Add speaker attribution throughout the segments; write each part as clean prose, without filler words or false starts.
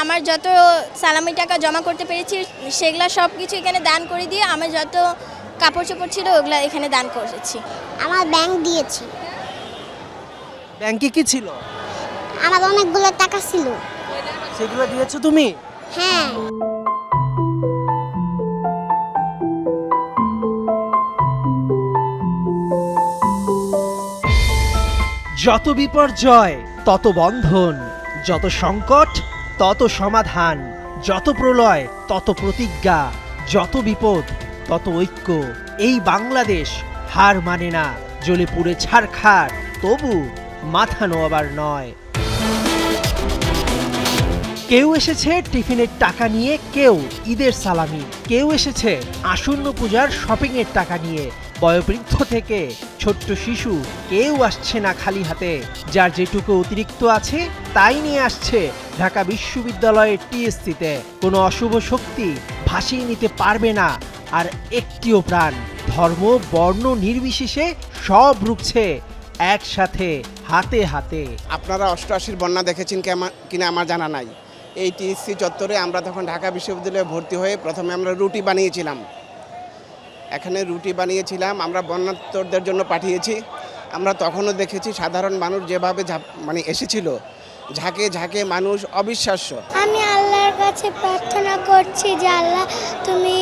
Speaker 1: আমার যত সালামি টাকা জমা করতে পেরেছি সেগুলা সব কিছু এখানে দান করে দিয়ে আমার যত কাপড় চোপড় ছিল ওগুলা এখানে দান করেছি।
Speaker 2: আমার ব্যাংক দিয়েছি।
Speaker 3: ব্যাংকে কি ছিল?
Speaker 2: আমার অনেকগুলো টাকা ছিল।
Speaker 3: সেগুলো দিয়েছো তুমি?
Speaker 2: হ্যাঁ।
Speaker 3: যত বিপর্যয় তত বন্ধন, যত সংকট তত সমাধান, যত প্রলয় তত প্রতিজ্ঞা, যত বিপদ তত ঐক্য। এই বাংলাদেশ হার মানে না, জ্বলে পুড়ে ছারখার, তবু মাথা নোয়াবার নয়। কেউ এসেছে টিফিনের টাকা নিয়ে, কেউ ঈদের সালামি, কেউ এসেছে আসন্ন পূজার শপিং এর টাকা নিয়ে। বয়োবৃদ্ধ থেকে ছোট্ট শিশু কেউ আসছে না খালি হাতে। যার যেটুকু অতিরিক্ত আছে তাই নিয়ে আসছে ঢাকা বিশ্ববিদ্যালয়ের টিএসসিতে। কোনো অশুভ শক্তি ভাসিয়ে নিতে পারবে না আর একটিও প্রাণ। ধর্ম বর্ণ নির্বিশেষে সব রুখছে একসাথে, হাতে হাতে।
Speaker 4: আপনারা 88-র বন্যা দেখেছেন কিনা আমার জানা নাই। এই টিএসসি চত্বরে আমরা তখন ঢাকা বিশ্ববিদ্যালয়ে ভর্তি হয়ে প্রথমে আমরা রুটি বানিয়েছিলাম। এখানে রুটি বানিয়েছিলাম, আমরা বন্যার্তদের জন্য পাঠিয়েছি। আমরা তখনও দেখেছি সাধারণ মানুষ যেভাবে এসেছিল, ঝাঁকে ঝাঁকে মানুষ, অবিশ্বাস্য।
Speaker 2: আমি আল্লাহর কাছে প্রার্থনা করছি যে আল্লাহ তুমি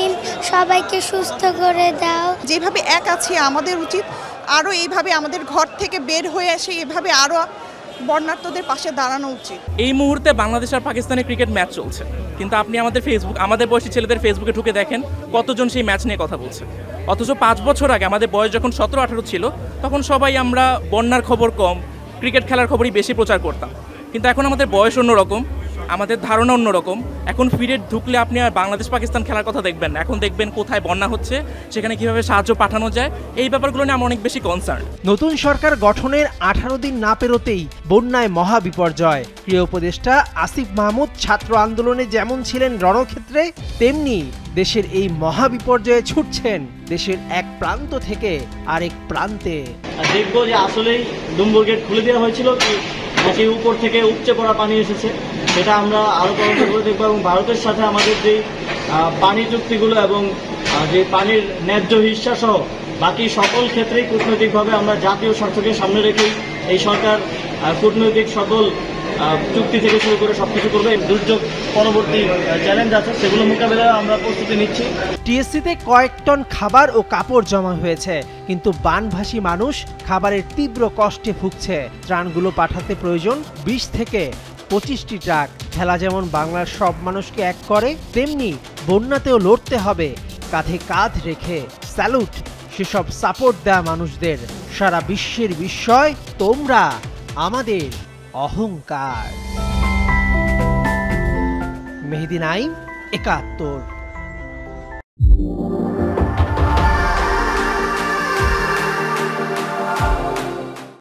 Speaker 2: সবাইকে সুস্থ করে দাও।
Speaker 5: যেভাবে এক আছি আমাদের উচিত আরও এইভাবে আমাদের ঘর থেকে বের হয়ে এসে এভাবে আরও বন্যার্তদের পাশে দাঁড়ানো উচিত।
Speaker 6: এই মুহূর্তে বাংলাদেশ আর পাকিস্তানের ক্রিকেট ম্যাচ চলছে, কিন্তু আপনি আমাদের বয়সী ছেলেদের ফেসবুকে ঢুকে দেখেন কতজন সেই ম্যাচ নিয়ে কথা বলছে। অথচ 5 বছর আগে আমাদের বয়স যখন 17-18 ছিল তখন সবাই আমরা বন্যার খবর কম, ক্রিকেট খেলার খবরই বেশি প্রচার করতাম। কিন্তু এখন আমাদের বয়স অন্যরকম, আমাদের ধারণা অন্যরকম। এখন ফিরে ঢুকলে আপনি আর বাংলাদেশ পাকিস্তান খেলার কথা দেখবেন না, এখন দেখবেন কোথায় বন্যা হচ্ছে, সেখানে কিভাবে সাহায্য পাঠানো যায়। এই ব্যাপারগুলো নিয়ে আমরা অনেক বেশি কনসার্ন।
Speaker 3: নতুন সরকার গঠনের 18 দিন না পেরোতেই বন্যায় মহা বিপর্যয়। ক্রীড়া উপদেষ্টা আসিফ মাহমুদ ছাত্র আন্দোলনে যেমন ছিলেন রণক্ষেত্রে, তেমনি দেশের এই মহা বিপর্যয়ে ছুটছেন দেশের এক প্রান্ত থেকে আরেক প্রান্তে।
Speaker 7: দেখবো যে আসলেই ডুম্বুর গেট খুলে দেওয়া হয়েছিল কি নাকি উপর থেকে উপচে পড়া পানি এসেছে, সেটা আমরা আরো তদন্ত করে দেখবো। এবং ভারতের সাথে আমাদের যে পানি চুক্তিগুলো এবং যে পানির ন্যায্য হিস্সা সহ বাকি সকল ক্ষেত্রেই কূটনৈতিকভাবে আমরা জাতীয় স্বার্থকে সামনে রেখেই এই সরকার কূটনৈতিক সকল চুক্তি থেকে শুরু করে সবকিছু করবে। দুর্যোগ পরবর্তী চ্যালেঞ্জ আছে সেগুলো মোকাবেলায় আমরা প্রস্তুতি নিচ্ছি।
Speaker 3: টিএসসিতে কয়েক টন খাবার ও কাপড় জমা হয়েছে, কিন্তু বানভাসী মানুষ খাবারের তীব্র কষ্টে ভুগছে। ত্রাণগুলো পাঠাতে প্রয়োজন 20 থেকে 25টি ট্রাক। খেলা যেমন বাংলার সব মানুষকে এক করে, তেমনি বন্যাতেও লড়তে হবে কাঁধে কাঁধ রেখে। স্যালুট সেসব সাপোর্ট দেয়া মানুষদের। সারা বিশ্বের বিস্ময় তোমরা, আমাদের অহংকার। মেহেদী নাইম, 71।